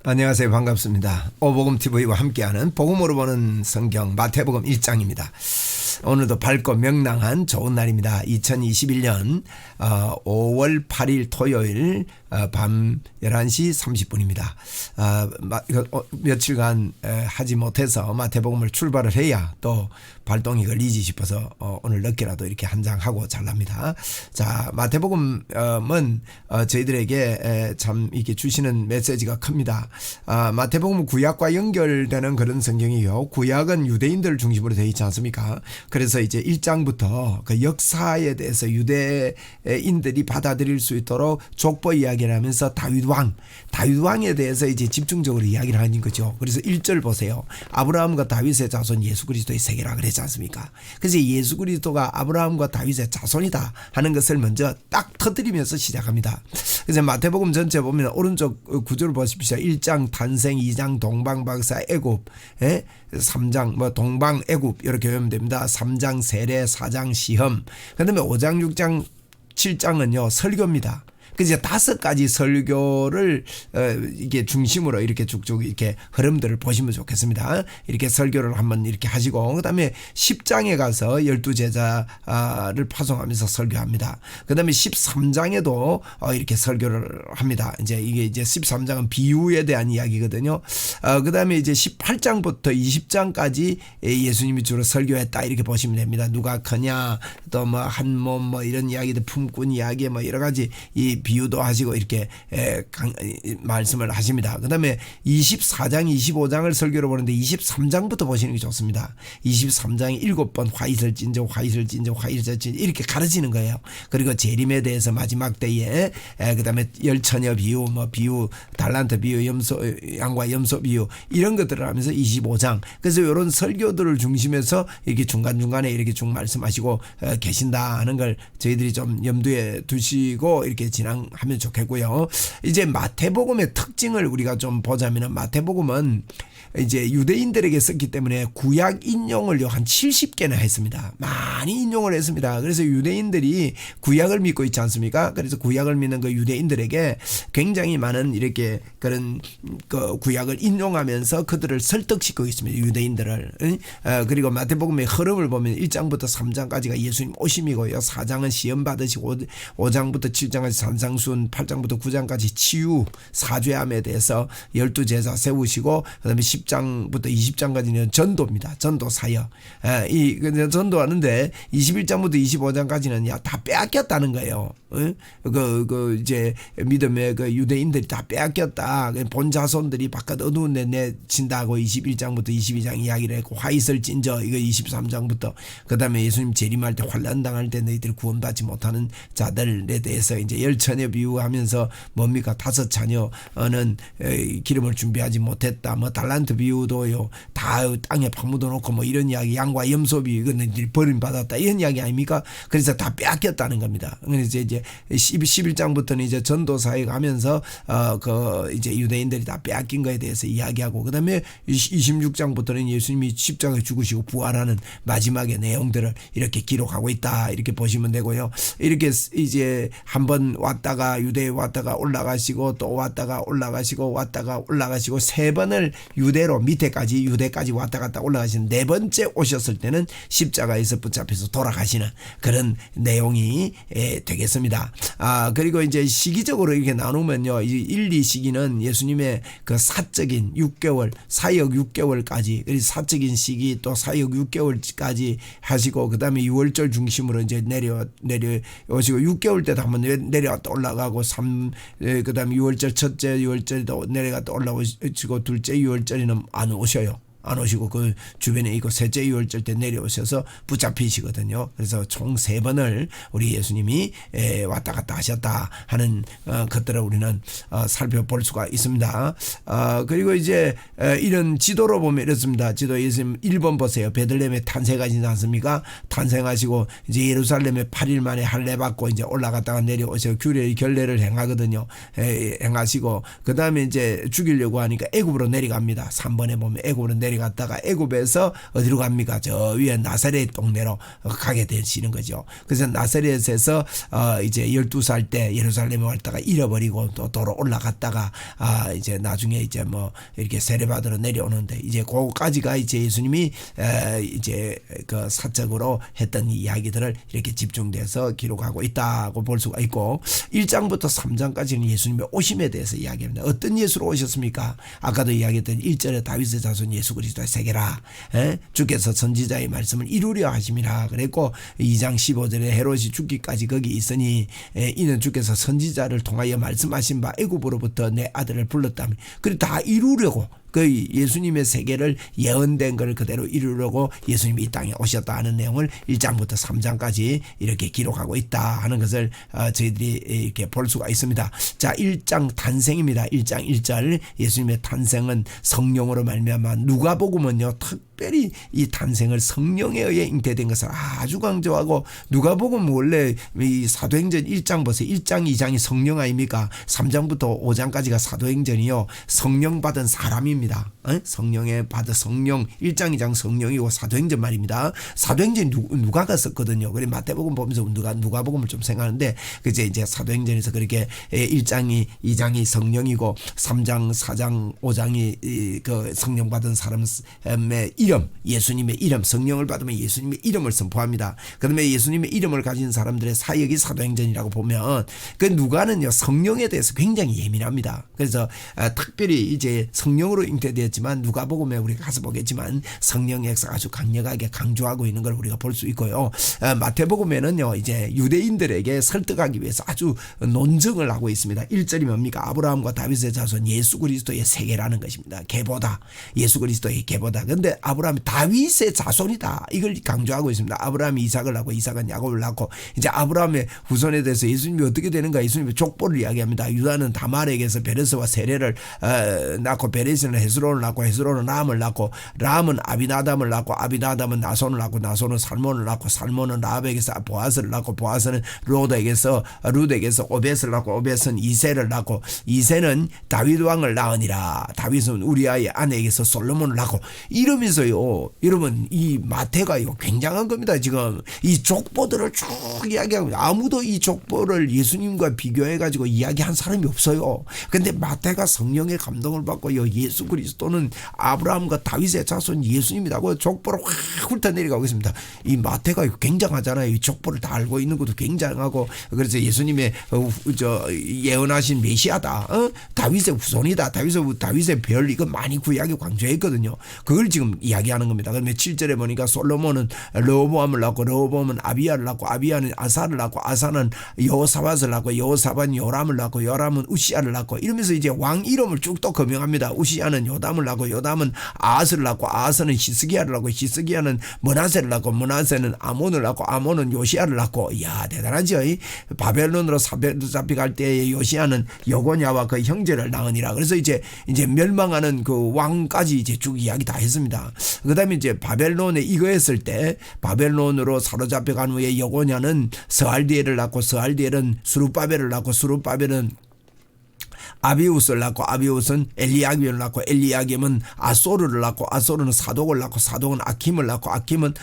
안녕하세요. 반갑습니다. 오복음TV와 함께하는 복음으로 보는 성경 마태복음 1장입니다. 오늘도 밝고 명랑한 좋은 날입니다. 2021년 5월 8일 토요일 밤 11시 30분입니다. 며칠간 하지 못해서 마태복음을 출발을 해야 또 발동이 걸리지 싶어서 오늘 늦게라도 이렇게 한 장 하고 잘랍니다. 자, 마태복음은 저희들에게 참 이렇게 주시는 메시지가 큽니다. 마태복음은 구약과 연결되는 그런 성경이요. 구약은 유대인들을 중심으로 되어 있지 않습니까? 그래서 이제 1장부터 그 역사에 대해서 유대인들이 받아들일 수 있도록 족보 이야기를 하면서 다윗왕에 대해서 이제 집중적으로 이야기를 하는 거죠. 그래서 1절 보세요. 아브라함과 다윗의 자손 예수 그리스도의 세계라 그랬지 않습니까? 그래서 예수 그리스도가 아브라함과 다윗의 자손이다 하는 것을 먼저 딱 터뜨리면서 시작합니다. 그래서 마태복음 전체 보면 오른쪽 구조를 보십시오. 1장 탄생, 2장 동방박사 애굽, 3장 뭐 동방 애굽 이렇게 외우면 됩니다. 3장 세례, 4장 시험, 그다음에 5장, 6장, 7장은요 설교입니다. 그래서 5가지 설교를 이게 중심으로 이렇게 쭉쭉 이렇게 흐름들을 보시면 좋겠습니다. 이렇게 설교를 한번 이렇게 하시고, 그다음에 10장에 가서 12제자를 파송하면서 설교합니다. 그다음에 13장에도 이렇게 설교를 합니다. 이게 이제 13장은 비유에 대한 이야기거든요. 그다음에 이제 18장부터 20장까지 예수님이 주로 설교했다 이렇게 보시면 됩니다. 누가 크냐, 또 뭐 한 몸 뭐 이런 이야기들, 품꾼 이야기 뭐 여러 가지 이 비유도 하시고 이렇게 말씀을 하십니다. 그 다음에 24장, 25장을 설교로 보는데 23장부터 보시는 게 좋습니다. 23장이 7번 화이설 진저 이렇게 가르치는 거예요. 그리고 재림에 대해서 마지막 때에 그 다음에 열처녀 비유, 뭐 비유, 달란트 비유, 양과 염소 비유 이런 것들을 하면서 25장. 그래서 이런 설교들을 중심해서 이렇게 중간중간에 이렇게 쭉 말씀하시고 계신다 하는 걸 저희들이 좀 염두에 두시고 이렇게 하면 좋겠고요. 이제 마태복음의 특징을 우리가 좀 보자면, 마태복음은 이제 유대인들에게 썼기 때문에 구약 인용을 한 70개나 했습니다. 많이 인용을 했습니다. 그래서 유대인들이 구약을 믿고 있지 않습니까? 그래서 구약을 믿는 그 유대인들에게 굉장히 많은 이렇게 그런 그 구약을 인용하면서 그들을 설득시키고 있습니다. 유대인들을. 그리고 마태복음의 흐름을 보면 1장부터 3장까지가 예수님 오심이고요. 4장은 시험 받으시고 5장부터 7장까지 산상순, 8장부터 9장까지 치유, 사죄함에 대해서 12제자 세우시고, 그다음에 10장부터 20장까지는 전도입니다. 전도 사역. 이 전도하는데 21장부터 25장까지는 다 빼앗겼다는 거예요. 이제 믿음의 그 유대인들이 다 빼앗겼다. 본 자손들이 바깥 어두운 데 내친다고 21장부터 22장 이야기를 했고, 화이설 찐저 이거 23장부터, 그다음에 예수님 재림할 때 환난 당할 때 너희들이 구원받지 못하는 자들에 대해서 이제 열처녀 비유하면서 뭡니까? 5자녀는 기름을 준비하지 못했다. 뭐 달란트 비유도요. 다 땅에 파묻어 놓고 뭐 이런 이야기, 양과 염소 비유 이거는 버림받았다 이런 이야기 아닙니까? 그래서 다 빼앗겼다는 겁니다. 그래서 이제 11장부터는 이제 전도 사역 하면서 이제 유대인들이 다 빼앗긴 거에 대해서 이야기하고, 그다음에 26장부터는 예수님이 십자가에 죽으시고 부활하는 마지막의 내용들을 이렇게 기록하고 있다 이렇게 보시면 되고요. 이렇게 이제 한번 왔다가 유대에 왔다가 올라가시고 또 왔다가 올라가시고 3번을 유대로 밑에까지 유대까지 왔다 갔다 올라가시는, 4번째 오셨을 때는 십자가에서 붙잡혀서 돌아가시는 그런 내용이 되겠습니다. 그리고 이제 시기적으로 이렇게 나누면요, 1, 2시기는 예수님의 그 사적인 6개월, 사역 6개월까지, 그리고 사적인 시기 또 사역 6개월까지 하시고, 그 다음에 6월절 중심으로 이제 내려오시고, 6개월 때도 한번 내려왔다 올라가고, 그 다음에 6월절 첫째 6월절도 내려갔다 올라오시고, 둘째 6월절에는 안 오셔요. 안 오시고 그 주변에 있고, 셋째 6월절 때 내려오셔서 붙잡히시거든요. 그래서 총 3번을 우리 예수님이 왔다 갔다 하셨다 하는 것들을 우리는 살펴볼 수가 있습니다. 그리고 이제 이런 지도로 보면 이렇습니다. 지도 예수님 1번 보세요. 베들레헴에 탄생하시지 않습니까? 탄생하시고 이제 예루살렘에 8일 만에 할례 받고 이제 올라갔다가 내려오셔서 규례의 결례를 행하거든요. 행하시고, 그 다음에 이제 죽이려고 하니까 애굽으로 내려갑니다. 3번에 보면 애굽으로 내려 내려갔다가 애굽에서 어디로 갑니까? 저 위에 나사렛 동네로 가게 되시는 거죠. 그래서 나사렛에서 이제 12살 때 예루살렘에 왔다가 잃어버리고 또 도로 올라갔다가 이제 나중에 이제 뭐 이렇게 세례받으러 내려오는데 이제 그거까지가 이제 예수님이 이제 그 사적으로 했던 이야기들을 이렇게 집중돼서 기록하고 있다고 볼 수가 있고 1장부터 3장까지는 예수님의 오심에 대해서 이야기합니다. 어떤 예수로 오셨습니까? 아까도 이야기했던 1절에 다윗의 자손 예수 그리스도의 세계라. 주께서 선지자의 말씀을 이루려 하심이라 그랬고 2장 15절에 헤롯이 죽기까지 거기 있으니 이는 주께서 선지자를 통하여 말씀하신 바 애굽으로부터 내 아들을 불렀다며 그리고 다 이루려고 그 예수님의 세계를 예언된 걸 그대로 이루려고 예수님이 이 땅에 오셨다 하는 내용을 1장부터 3장까지 이렇게 기록하고 있다 하는 것을 저희들이 이렇게 볼 수가 있습니다. 자, 1장 탄생입니다. 1장 1절 예수님의 탄생은 성령으로 말미암아 누가복음은요 특별히 이 탄생을 성령에 의해 잉태된 것을 아주 강조하고 누가복음 원래 이 사도행전 1장 보세요. 1장 2장이 성령 아닙니까? 3장부터 5장까지가 사도행전이요 성령 받은 사람입니다. 성령에 받은 성령 1장 2장 성령이고 사도행전 말입니다. 사도행전 누가가 썼거든요. 그래 마태복음 보면서 누가복음을 좀 생각하는데 그제 이제 사도행전에서 그렇게 1장이 2장이 성령이고 3장 4장 5장이 그 성령 받은 사람의 이름 예수님의 이름 성령을 받으면 예수님의 이름을 선포합니다. 그다음에 예수님의 이름을 가진 사람들의 사역이 사도행전이라고 보면 그 누가는요 성령에 대해서 굉장히 예민합니다. 그래서 특별히 이제 성령으로 잉태되었지만 누가복음에 우리가 가서 보겠지만 성령의 역사가 아주 강력하게 강조하고 있는 걸 우리가 볼 수 있고요. 마태복음에는요 이제 유대인들에게 설득하기 위해서 아주 논증을 하고 있습니다. 1절이 뭡니까? 아브라함과 다윗의 자손 예수 그리스도의 세계라는 것입니다. 계보다 예수 그리스도의 계보다. 그런데 아브라함이 다윗의 자손이다. 이걸 강조하고 있습니다. 아브라함이 이삭을 낳고 이삭은 야곱을 낳고 이제 아브라함의 후손에 대해서 예수님이 어떻게 되는가? 예수님의 족보를 이야기합니다. 유다는 다말에게서 베레스와 세레를 낳고 베레스는 헤스론을 낳고 헤스론은 람을 낳고 람은 아비나담을 낳고 아비나담은 나손을 낳고 나손은 살몬을 낳고 살몬은 라합에게서 보아스를 낳고 보아스는 룻에게서 오벳을 낳고 오벳은 이새를 낳고 이새는 다윗 왕을 낳으니라. 다윗은 우리아의 아내에게서 솔로몬을 낳고 이러면서요 여러분 이 마태가요 굉장한 겁니다. 지금 이 족보들을 쭉 이야기하고 아무도 이 족보를 예수님과 비교해 가지고 이야기한 사람이 없어요. 근데 마태가 성령의 감동을 받고요 예수 그리스도는 아브라함과 다윗의 자손 예수님이라고 족보를 확 훑어내려가고 있습니다. 이 마태가 굉장하잖아요. 이 족보를 다 알고 있는 것도 굉장하고 그래서 예수님의 예언하신 메시아다. 다윗의 후손이다. 다윗의 별 이거 많이 구약에 강조했거든요. 그걸 지금 이야기하는 겁니다. 그러면 7절에 보니까 솔로몬은 르호보암을 낳고 르호보암은 아비야를 낳고 아비야는 아사를 낳고 아사는 여호사밧을 낳고 여호사밧은 요람을 낳고 요람은 우시야를 낳고 이러면서 이제 왕 이름을 쭉 또 거명합니다. 우시야는 요담을 낳고 요담은 아하스를 낳고 아하스는 히스기야를 낳고 히스기야는 므낫세를 낳고 므낫세는 아몬을 낳고 아몬은 요시야를 낳고 이야 대단하죠. 바벨론으로 사로잡혀갈 때의 요시야는 여고냐와 그 형제를 낳으니라. 그래서 이제 멸망하는 그 왕까지 이제 쭉 이야기 다 했습니다. 그다음에 이제 바벨론에 이거했을 때 바벨론으로 사로잡혀간 후에 여고냐는 스알디엘을 낳고 스알디엘은 수룹바벨을 낳고 수룹바벨은 아비우스를 낳고 아비우스는 엘리야김을 낳고 엘리야김은 아소르를 낳고 아소르는 사독을 낳고 사독은 아킴을 낳고 아킴은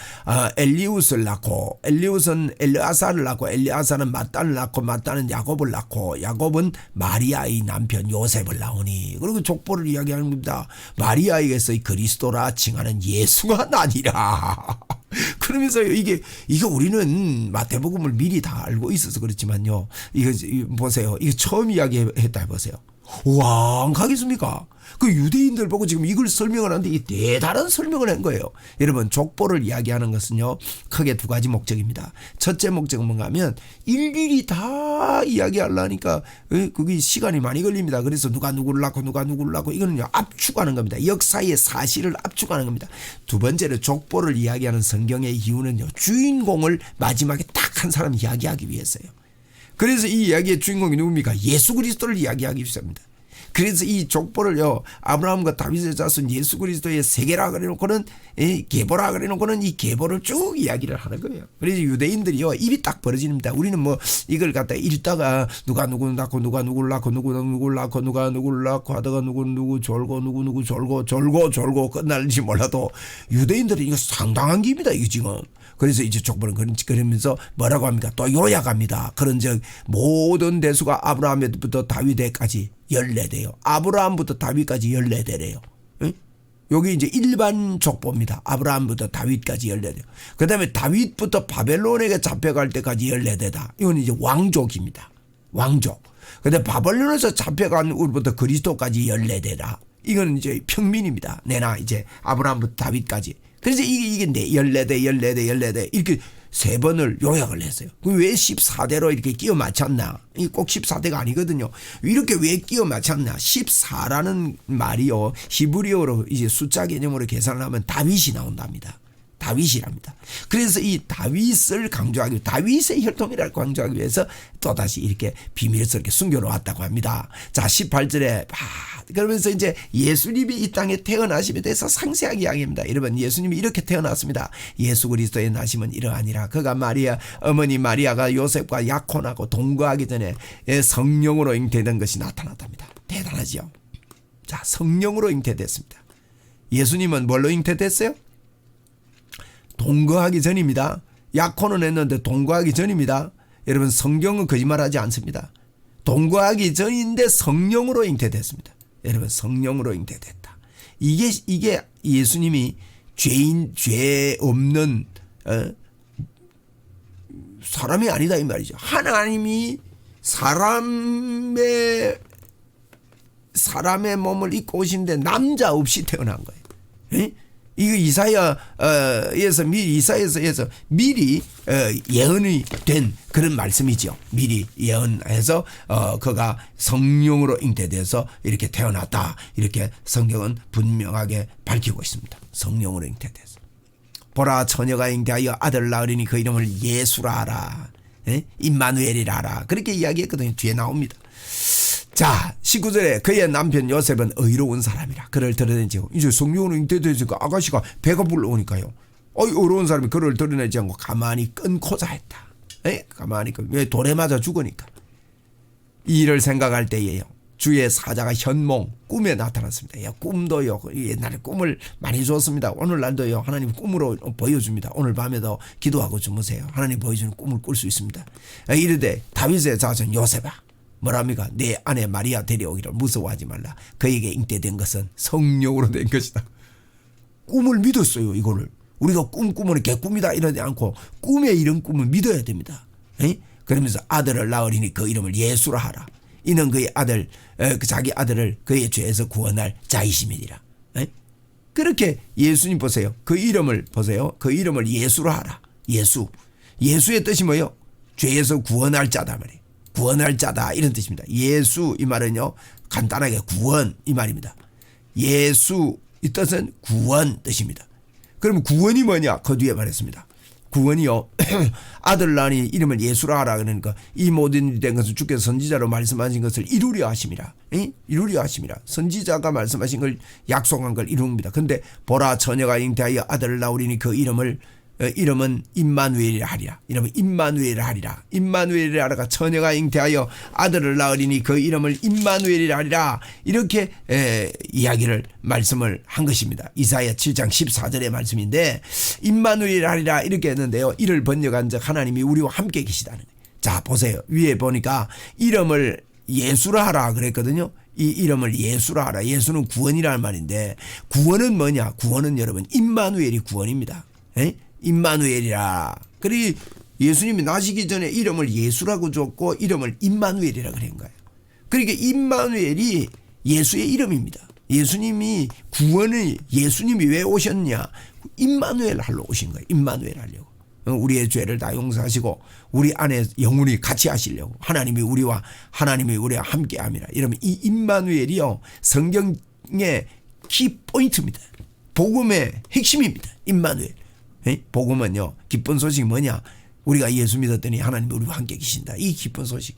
엘리우스를 낳고 엘리우스는 엘르아사를 낳고 엘르아사는 마단을 낳고 마단은 야곱을 낳고 야곱은 마리아의 남편 요셉을 낳으니 그리고 족보를 이야기하는 겁니다. 마리아에게서 그리스도라 칭하는 예수가 나니라. 그러면서 이게 우리는 마태복음을 미리 다 알고 있어서 그렇지만요. 이거 보세요. 이거 처음 이야기했다 해보세요. 우와, 안 가겠습니까? 그 유대인들 보고 지금 이걸 설명을 하는데 이 대단한 설명을 한 거예요. 여러분 족보를 이야기하는 것은요 크게 두 가지 목적입니다. 첫째 목적은 뭔가 하면 일일이 다 이야기하려니까 그게 시간이 많이 걸립니다. 그래서 누가 누구를 낳고 이거는요 압축하는 겁니다. 역사의 사실을 압축하는 겁니다. 두 번째로 족보를 이야기하는 성경의 이유는요 주인공을 마지막에 딱 한 사람 이야기하기 위해서요. 그래서 이 이야기의 주인공이 누굽니까? 예수 그리스도를 이야기하기 위해서입니다. 그래서 이 족보를요, 아브라함과 다윗의 자손 예수 그리스도의 세계라 그래놓고는 계보라 그래놓고는 이 계보를 쭉 이야기를 하는 거예요. 그래서 유대인들이요, 입이 딱 벌어집니다. 우리는 뭐 이걸 갖다 읽다가 누가 누구를 낳고 누가 누구를 낳고 누구를 낳고 누가 누구를 낳고 하다가 누구 졸고 누구 졸고 끝날지 몰라도 유대인들은 이거 상당한 기입니다. 이 지금. 그래서 이제 족보는 그러면서 뭐라고 합니까? 또 요약합니다. 그런즉 모든 대수가 아브라함부터 다윗에까지 14대요. 아브라함부터 다윗까지 14대래요. 여기 이제 일반 족보입니다. 아브라함부터 다윗까지 14대. 그 다음에 다윗부터 바벨론에게 잡혀갈 때까지 14대다. 이건 이제 왕족입니다. 왕족. 그 다음에 바벨론에서 잡혀간 우리부터 그리스도까지 14대다. 이건 이제 평민입니다. 내나 이제 아브라함부터 다윗까지. 그래서 이게 14대 이렇게 세 번을 요약을 했어요. 왜 14대로 이렇게 끼워 맞췄나? 꼭 14대가 아니거든요. 이렇게 왜 끼워 맞췄나? 14라는 말이요, 히브리어로 이제 숫자 개념으로 계산을 하면 다윗이 나온답니다. 다윗이랍니다. 그래서 이 다윗을 강조하기 위해, 다윗의 혈통이라고 강조하기 위해서 또다시 이렇게 비밀스럽게 숨겨놓았다고 합니다. 자, 18절에 그러면서 이제 예수님이 이 땅에 태어나심에 대해서 상세하게 이야기합니다. 여러분, 예수님이 이렇게 태어났습니다. 예수 그리스도의 나심은 이러하니라. 그가 어머니 마리아가 요셉과 약혼하고 동거하기 전에 성령으로 잉태된 것이 나타났답니다. 대단하죠. 자, 성령으로 잉태됐습니다. 예수님은 뭘로 잉태됐어요? 동거하기 전입니다. 약혼은 했는데 동거하기 전입니다. 여러분, 성경은 거짓말하지 않습니다. 동거하기 전인데 성령으로 잉태됐습니다. 여러분, 성령으로 잉태됐다. 이게 예수님이 죄 없는 사람이 아니다 이 말이죠. 하나님이 사람의 몸을 입고 오신데 남자 없이 태어난 거예요. 이거 이사야에서 미리 예언이 된 그런 말씀이죠. 미리 예언해서 그가 성령으로 잉태돼서 이렇게 태어났다. 이렇게 성경은 분명하게 밝히고 있습니다. 성령으로 잉태돼서. 보라, 처녀가 잉태하여 아들을 낳으리니 그 이름을 예수라 하라. 임마누엘이라 하라. 그렇게 이야기했거든요. 뒤에 나옵니다. 자, 19절에 그의 남편 요셉은 의로운 사람이라 그를 드러내지 않고, 이제 성령으로 잉태되니까 아가씨가 배가 불러오니까요, 의로운 사람이 그를 드러내지 않고 가만히 끊고자 했다. 가만히 왜 돌에 맞아 죽으니까. 이 일을 생각할 때에요, 주의 사자가 현몽 꿈에 나타났습니다. 꿈도요, 옛날에 꿈을 많이 줬습니다. 오늘날도요, 하나님 꿈으로 보여줍니다. 오늘 밤에도 기도하고 주무세요. 하나님 보여주는 꿈을 꿀 수 있습니다. 이르되 다윗의 자손 요셉아, 뭐랍니까? 내 아내 마리아 데려오기를 무서워하지 말라. 그에게 잉태된 것은 성령으로 된 것이다. 꿈을 믿었어요. 이거를 우리가 꿈꾸면 개꿈이다 이러지 않고 꿈에 이런 꿈을 믿어야 됩니다. 그러면서 아들을 낳으리니 그 이름을 예수라 하라. 이는 그의 아들, 자기 아들을 그의 죄에서 구원할 자이심이니라. 그렇게 예수님 보세요. 그 이름을 보세요. 그 이름을 예수라 하라. 예수의 뜻이 뭐예요? 죄에서 구원할 자다 말이에요. 구원할 자다 이런 뜻입니다. 예수 이 말은요, 간단하게 구원 이 말입니다. 예수 이 뜻은 구원 뜻입니다. 그러면 구원이 뭐냐? 그 뒤에 말했습니다. 구원이요, 아들 낳으니 이름을 예수라 하라. 그러니까 이 모든 일이 된 것은 주께서 선지자로 말씀하신 것을 이루려 하심이라. 이루려 하심이라. 선지자가 말씀하신 걸, 약속한 걸 이룹니다. 근데 보라, 처녀가 잉태하여 아들을 낳으리니 그 이름은 임마누엘이라 하리라. 이름은 임마누엘이라 하리라. 임마누엘이라 하라가 처녀가 잉태하여 아들을 낳으리니 그 이름을 임마누엘이라 하리라. 이렇게 이야기를 말씀을 한 것입니다. 이사야 7장 14절의 말씀인데, 임마누엘이라 하리라 이렇게 했는데요, 이를 번역한 즉 하나님이 우리와 함께 계시다는. 자, 보세요. 위에 보니까 이름을 예수라 하라 그랬거든요. 이 이름을 예수라 하라. 예수는 구원이라는 말인데, 구원은 뭐냐? 구원은 여러분 임마누엘이 구원입니다. 임마누엘이라. 그리고 예수님이 나시기 전에 이름을 예수라고 줬고 이름을 임마누엘이라 그런 거예요. 그러니까 임마누엘이 예수의 이름입니다. 예수님이 구원을, 예수님이 왜 오셨냐? 임마누엘 하러 오신 거예요. 임마누엘 하려고. 우리의 죄를 다 용서하시고 우리 안에 영원히 같이 하시려고. 하나님이 우리와 함께 함이라. 이러면 이 임마누엘이요, 성경의 키포인트입니다. 복음의 핵심입니다. 임마누엘. 복음은요, 기쁜 소식이 뭐냐? 우리가 예수 믿었더니 하나님이 우리와 함께 계신다. 이 기쁜 소식.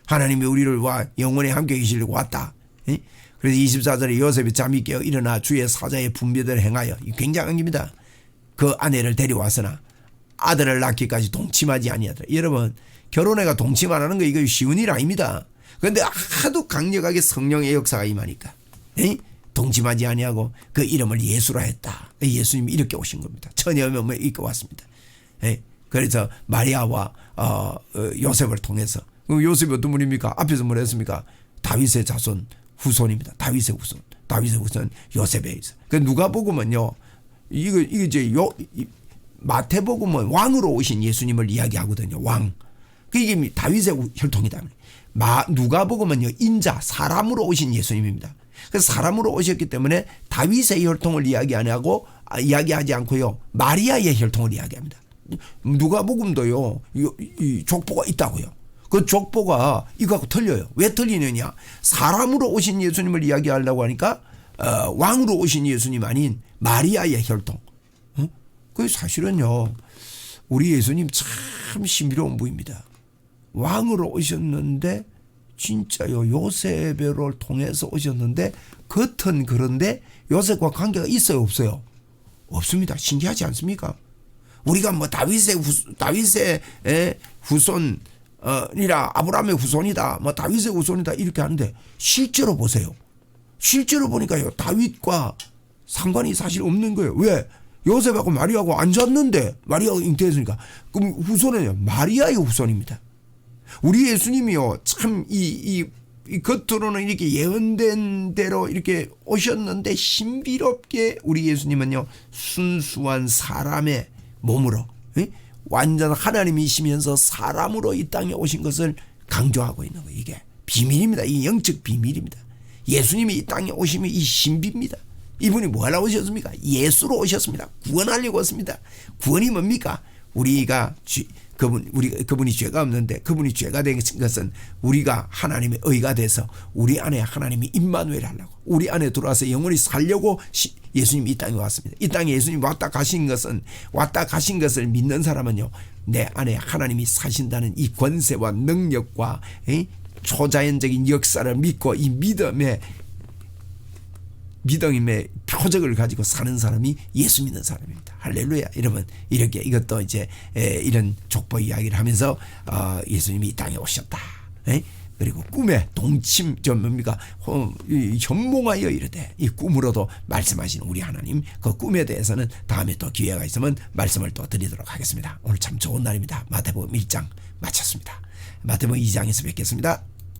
하나님이 우리를 영원히 함께 계시려고 왔다. 그래서 24절에 요셉이 잠이 깨어 일어나 주의 사자의 분배대로 행하여, 굉장한 겁니다. 그 아내를 데려왔으나 아들을 낳기까지 동침하지 아니하더라. 여러분, 결혼해가 동침 안 하는 거 이거 쉬운 일 아닙니다. 그런데 하도 강력하게 성령의 역사가 임하니까 동침하지 아니하고 그 이름을 예수라 했다. 예수님이 이렇게 오신 겁니다. 처녀명을 입고 왔습니다. 그래서 마리아와 요셉을 통해서, 요셉이 어떤 분입니까? 앞에서 뭐라 했습니까? 다윗의 자손 후손입니다. 다윗의 후손 요셉에 있어. 그 누가복음은요, 이거 이제 마태복음은 왕으로 오신 예수님을 이야기하거든요. 왕. 이게 다윗의 혈통이다. 누가복음은요, 인자, 사람으로 오신 예수님입니다. 그래서 사람으로 오셨기 때문에 다윗의 혈통을 이야기하지 않고요, 마리아의 혈통을 이야기합니다. 누가복음도요, 이 족보가 있다고요. 그 족보가 이거하고 틀려요. 왜 틀리느냐? 사람으로 오신 예수님을 이야기하려고 하니까 왕으로 오신 예수님 아닌 마리아의 혈통. 그 사실은요, 우리 예수님 참 신비로운 분입니다. 왕으로 오셨는데 진짜요, 요셉을 통해서 오셨는데 겉은 그런데 요셉과 관계가 있어요, 없어요? 없습니다. 신기하지 않습니까? 우리가 뭐 다윗의 후손이라, 아브라함의 후손이다, 뭐 다윗의 후손이다 이렇게 하는데 실제로 보세요. 실제로 보니까요, 다윗과 상관이 사실 없는 거예요. 왜? 요셉하고 마리아하고 안 잤는데, 마리아가 잉태했으니까. 그럼 후손은 마리아의 후손입니다. 우리 예수님이요, 참 이 겉으로는 이렇게 예언된 대로 이렇게 오셨는데 신비롭게 우리 예수님은요, 순수한 사람의 몸으로, 완전 하나님이시면서 사람으로 이 땅에 오신 것을 강조하고 있는 거예요. 이게 비밀입니다. 이 영적 비밀입니다. 예수님이 이 땅에 오시면 이 신비입니다. 이분이 뭐 하려고 오셨습니까? 예수로 오셨습니다. 구원하려고 왔습니다. 구원이 뭡니까? 그분이 죄가 없는데, 그분이 죄가 된 것은 우리가 하나님의 의가 돼서 우리 안에 하나님이 임마누엘 하려고, 우리 안에 들어와서 영원히 살려고 예수님이 이 땅에 왔습니다. 이 땅에 예수님이 왔다 가신 것을 믿는 사람은요, 내 안에 하나님이 사신다는 이 권세와 능력과 초자연적인 역사를 믿고 이 믿음의 표적을 가지고 사는 사람이 예수 믿는 사람입니다. 할렐루야. 여러분, 이렇게 이것도 이제 이런 족보 이야기를 하면서 예수님이 이 땅에 오셨다. 그리고 꿈에 동침 현몽하여 이르되, 이 꿈으로도 말씀하시는 우리 하나님, 그 꿈에 대해서는 다음에 또 기회가 있으면 말씀을 또 드리도록 하겠습니다. 오늘 참 좋은 날입니다. 마태복음 1장 마쳤습니다. 마태복음 2장에서 뵙겠습니다.